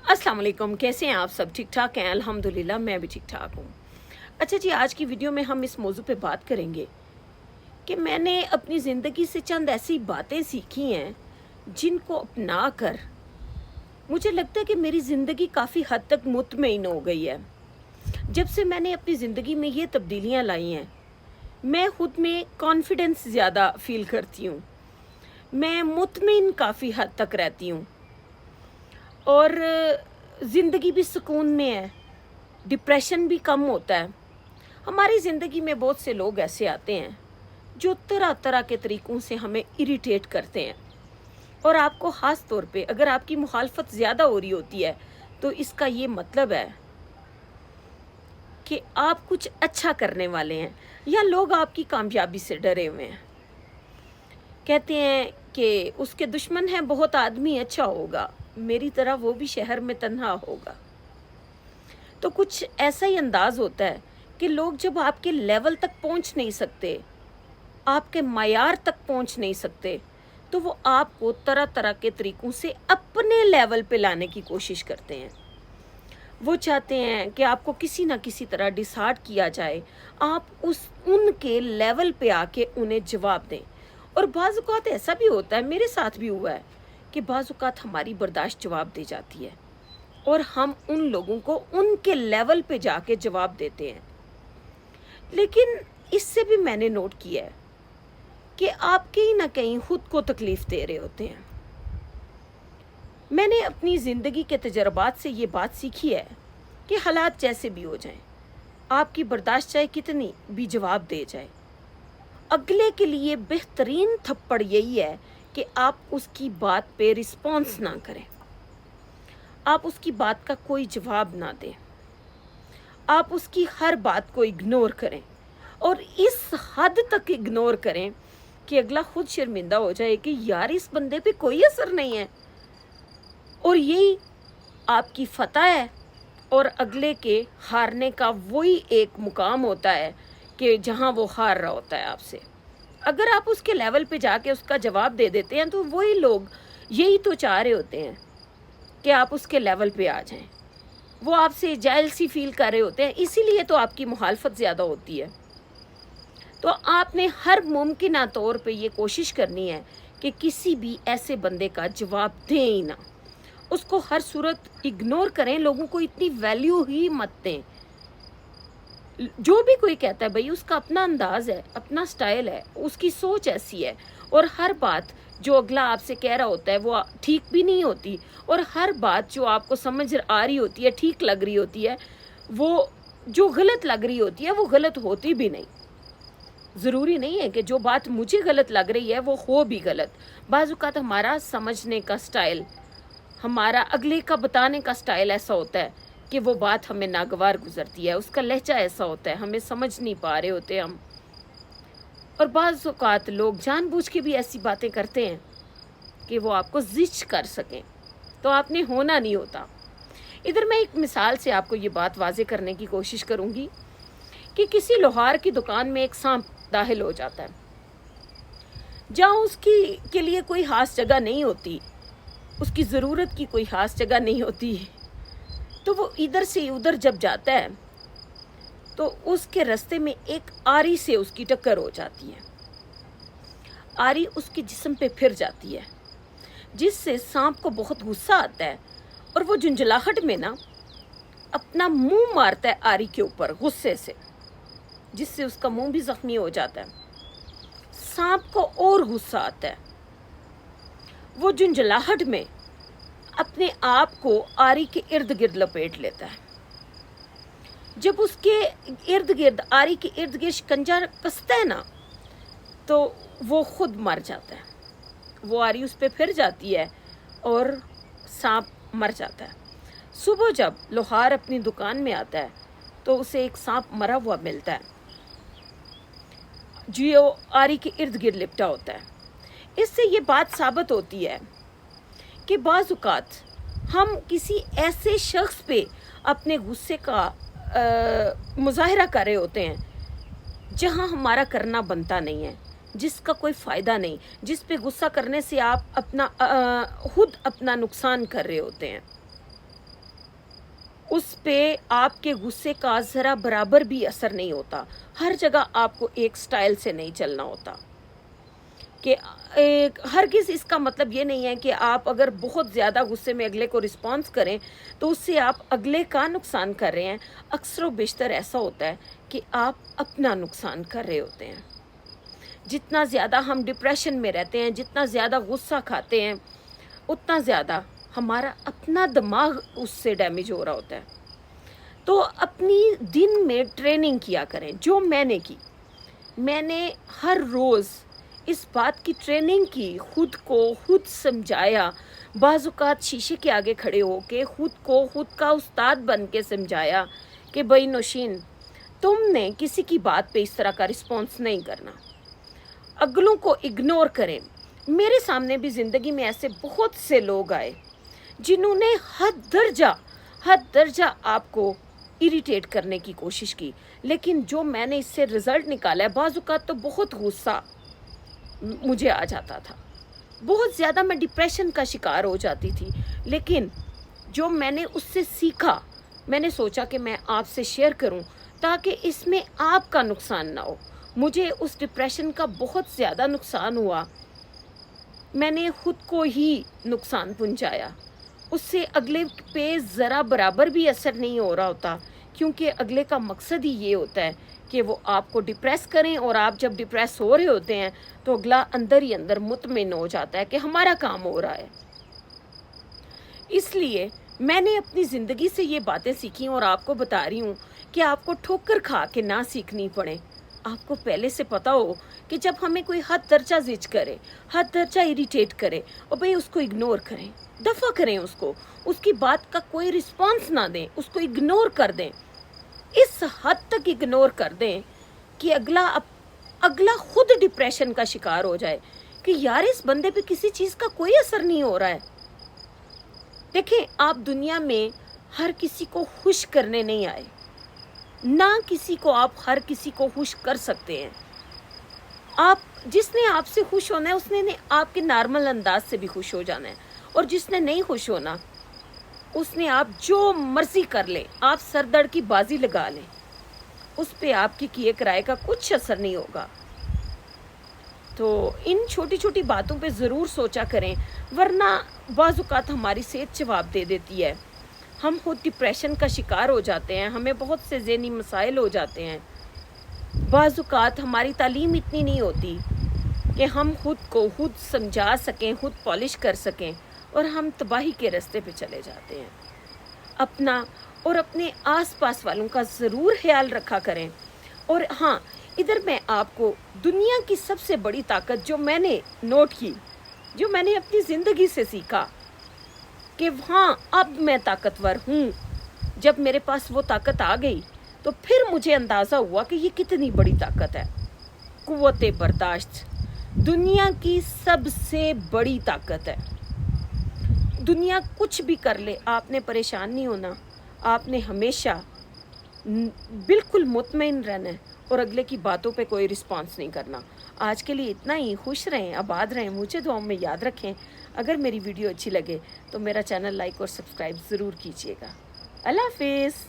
अस्सलाम वालेकुम, कैसे हैं आप सब? ठीक ठाक हैं? अल्हम्दुलिल्लाह मैं भी ठीक ठाक हूँ। अच्छा जी, आज की वीडियो में हम इस मौजू पे बात करेंगे कि मैंने अपनी ज़िंदगी से चंद ऐसी बातें सीखी हैं जिनको अपना कर मुझे लगता है कि मेरी ज़िंदगी काफ़ी हद तक मुतमईन हो गई है। जब से मैंने अपनी ज़िंदगी में ये तब्दीलियाँ लाई हैं, मैं खुद में कॉन्फिडेंस ज़्यादा फ़ील करती हूँ। मैं मुतमईन काफ़ी हद तक रहती हूँ और ज़िंदगी भी सुकून में है, डिप्रेशन भी कम होता है। हमारी ज़िंदगी में बहुत से लोग ऐसे आते हैं जो तरह तरह के तरीक़ों से हमें इरिटेट करते हैं, और आपको ख़ास तौर पे अगर आपकी मुखालफत ज़्यादा हो रही होती है तो इसका ये मतलब है कि आप कुछ अच्छा करने वाले हैं, या लोग आपकी कामयाबी से डरे हुए हैं। कहते हैं कि उसके दुश्मन हैं बहुत आदमी अच्छा होगा, मेरी तरह वो भी शहर में तन्हा होगा। तो कुछ ऐसा ही अंदाज़ होता है कि लोग जब आपके लेवल तक पहुंच नहीं सकते, आपके मायार तक पहुंच नहीं सकते, तो वो आपको तरह तरह के तरीक़ों से अपने लेवल पे लाने की कोशिश करते हैं। वो चाहते हैं कि आपको किसी ना किसी तरह डिसहार्ट किया जाए, आप उनके लेवल पे आके उन्हें जवाब दें। और बाज़ औक़ात ऐसा भी होता है, मेरे साथ भी हुआ है, कि बाज़ औक़ात हमारी बर्दाश्त जवाब दे जाती है और हम उन लोगों को उनके लेवल पे जाके जवाब देते हैं। लेकिन इससे भी मैंने नोट किया है कि आप कहीं ना कहीं खुद को तकलीफ़ दे रहे होते हैं। मैंने अपनी ज़िंदगी के तजर्बात से ये बात सीखी है कि हालात जैसे भी हो जाएं, आपकी बर्दाश्त चाहे कितनी भी जवाब दे जाए, अगले के लिए बेहतरीन थप्पड़ यही है कि आप उसकी बात पे रिस्पॉन्स ना करें, आप उसकी बात का कोई जवाब ना दें, आप उसकी हर बात को इग्नोर करें, और इस हद तक इग्नोर करें कि अगला खुद शर्मिंदा हो जाए कि यार इस बंदे पे कोई असर नहीं है। और यही आपकी फतह है, और अगले के हारने का वही एक मुकाम होता है कि जहाँ वो हार रहा होता है आपसे। अगर आप उसके लेवल पे जाके उसका जवाब दे देते हैं तो वही लोग यही तो चाह रहे होते हैं कि आप उसके लेवल पे आ जाएं। वो आपसे जेलसी फील कर रहे होते हैं, इसीलिए तो आपकी मुखालफत ज़्यादा होती है। तो आपने हर मुमकिन तौर पे ये कोशिश करनी है कि किसी भी ऐसे बंदे का जवाब दें ही ना, उसको हर सूरत इग्नोर करें, लोगों को इतनी वैल्यू ही मत दें। जो भी कोई कहता है भाई उसका अपना अंदाज़ है, अपना स्टाइल है, उसकी सोच ऐसी है, और हर बात जो अगला आपसे कह रहा होता है वो ठीक भी नहीं होती, और हर बात जो आपको समझ आ रही होती है, ठीक लग रही होती है, वो जो गलत लग रही होती है वो गलत होती भी नहीं। ज़रूरी नहीं है कि जो बात मुझे गलत लग रही है वो हो भी गलत। बाज़ औक़ात हमारा समझने का स्टाइल, हमारा अगले का बताने का स्टाइल ऐसा होता है कि वो बात हमें नागवार गुजरती है, उसका लहजा ऐसा होता है, हमें समझ नहीं पा रहे होते हम। और बाज़ औक़ात लोग जानबूझ के भी ऐसी बातें करते हैं कि वो आपको ज़िच कर सकें, तो आपने होना नहीं होता। इधर मैं एक मिसाल से आपको ये बात वाज़े करने की कोशिश करूँगी कि किसी लोहार की दुकान में एक सांप दाखिल हो जाता है, जहाँ उसकी के लिए कोई ख़ास जगह नहीं होती, उसकी ज़रूरत की कोई ख़ास जगह नहीं होती, तो वो इधर से उधर जब जाता है तो उसके रास्ते में एक आरी से उसकी टक्कर हो जाती है। आरी उसके जिस्म पे फिर जाती है, जिससे सांप को बहुत गुस्सा आता है, और वो झुंझलाहट में ना अपना मुंह मारता है आरी के ऊपर गुस्से से, जिससे उसका मुंह भी ज़ख्मी हो जाता है। सांप को और गुस्सा आता है, वो झुंझलाहट में अपने आप को आरी के इर्द गिर्द लपेट लेता है। जब उसके इर्द गिर्द, आरी के इर्द गिर्द शिकंजा कसता है ना, तो वो खुद मर जाता है। वो आरी उस पर फिर जाती है और सांप मर जाता है। सुबह जब लोहार अपनी दुकान में आता है तो उसे एक सांप मरा हुआ मिलता है जो आरी के इर्द गिर्द लिपटा होता है। इससे ये बात साबित होती है कि बाज़ औक़ात हम किसी ऐसे शख्स पे अपने गुस्से का मुज़ाहिरा कर रहे होते हैं जहां हमारा करना बनता नहीं है, जिसका कोई फ़ायदा नहीं, जिस पे गुस्सा करने से आप खुद अपना नुकसान कर रहे होते हैं। اس پہ آپ کے غصے کا ذرا برابر بھی اثر نہیں ہوتا. ہر جگہ آپ کو ایک سٹائل سے نہیں چلنا ہوتا کہ ہرگز اس کا مطلب یہ نہیں ہے کہ آپ اگر بہت زیادہ غصے میں اگلے کو رسپانس کریں تو اس سے آپ اگلے کا نقصان کر رہے ہیں. اکثر و بیشتر ایسا ہوتا ہے کہ آپ اپنا نقصان کر رہے ہوتے ہیں. جتنا زیادہ ہم ڈپریشن میں رہتے ہیں، جتنا زیادہ غصہ کھاتے ہیں، اتنا زیادہ ہمارا اپنا دماغ اس سے ڈیمیج ہو رہا ہوتا ہے. تو اپنی دن میں ٹریننگ کیا کریں جو میں نے کی. میں نے ہر روز اس بات کی ٹریننگ کی، خود کو خود سمجھایا. بعض اوقات شیشے کے آگے کھڑے ہو کے خود کو خود کا استاد بن کے سمجھایا کہ بھائی نوشین، تم نے کسی کی بات پہ اس طرح کا رسپانس نہیں کرنا، اگلوں کو اگنور کریں. میرے سامنے بھی زندگی میں ایسے بہت سے لوگ آئے جنہوں نے حد درجہ آپ کو اریٹیٹ کرنے کی کوشش کی، لیکن جو میں نے اس سے رزلٹ نکالا ہے، بعض اوقات تو بہت غصہ مجھے آ جاتا تھا، بہت زیادہ میں ڈپریشن کا شکار ہو جاتی تھی. لیکن جو میں نے اس سے سیکھا، میں نے سوچا کہ میں آپ سے شیئر کروں تاکہ اس میں آپ کا نقصان نہ ہو. مجھے اس ڈپریشن کا بہت زیادہ نقصان ہوا، میں نے خود کو ہی نقصان پہنچایا. اس سے اگلے پہ ذرا برابر بھی اثر نہیں ہو رہا ہوتا، کیونکہ اگلے کا مقصد ہی یہ ہوتا ہے کہ وہ آپ کو ڈپریس کریں، اور آپ جب ڈپریس ہو رہے ہوتے ہیں تو اگلا اندر ہی اندر مطمئن ہو جاتا ہے کہ ہمارا کام ہو رہا ہے. اس لیے میں نے اپنی زندگی سے یہ باتیں سیکھی اور آپ کو بتا رہی ہوں کہ آپ کو ٹھوکر کھا کے نہ سیکھنی پڑے. آپ کو پہلے سے پتا ہو کہ جب ہمیں کوئی حد درجہ زج کرے، حد درجہ اریٹیٹ کرے، اور بھئی اس کو اگنور کریں، دفع کریں اس کی بات کا کوئی رسپانس نہ دیں، اس کو اگنور کر دیں. اس حد تک اگنور کر دیں کہ اگلا خود ڈپریشن کا شکار ہو جائے کہ یار اس بندے پہ کسی چیز کا کوئی اثر نہیں ہو رہا ہے. دیکھیں، آپ دنیا میں ہر کسی کو خوش کرنے نہیں آئے، نہ آپ ہر کسی کو خوش کر سکتے ہیں. آپ جس نے آپ سے خوش ہونا ہے اس نے آپ کے نارمل انداز سے بھی خوش ہو جانا ہے، اور جس نے نہیں خوش ہونا اس نے آپ جو مرضی کر لیں، آپ سردڑ کی بازی لگا لیں، اس پہ آپ کی کیے کرائے کا کچھ اثر نہیں ہوگا. تو ان چھوٹی چھوٹی باتوں پہ ضرور سوچا کریں، ورنہ بعض اوقات ہماری صحت جواب دے دیتی ہے. ہم خود ڈپریشن کا شکار ہو جاتے ہیں، ہمیں بہت سے ذہنی مسائل ہو جاتے ہیں. بعض اوقات ہماری تعلیم اتنی نہیں ہوتی کہ ہم خود کو خود سمجھا سکیں، خود پالش کر سکیں، اور ہم تباہی کے راستے پہ چلے جاتے ہیں. اپنا اور اپنے آس پاس والوں کا ضرور خیال رکھا کریں. اور ہاں، ادھر میں آپ کو دنیا کی سب سے بڑی طاقت جو میں نے نوٹ کی، جو میں نے اپنی زندگی سے سیکھا کہ ہاں اب میں طاقتور ہوں، جب میرے پاس وہ طاقت آ گئی تو پھر مجھے اندازہ ہوا کہ یہ کتنی بڑی طاقت ہے. قوت برداشت دنیا کی سب سے بڑی طاقت ہے. دنیا کچھ بھی کر لے، آپ نے پریشان نہیں ہونا، آپ نے ہمیشہ بالکل مطمئن رہنا ہے اور اگلے کی باتوں پہ کوئی رسپانس نہیں کرنا. آج کے لیے اتنا ہی. خوش رہیں، آباد رہیں، مجھے دعاؤں میں یاد رکھیں. اگر میری ویڈیو اچھی لگے تو میرا چینل لائک اور سبسکرائب ضرور کیجیے گا. اللہ حافظ.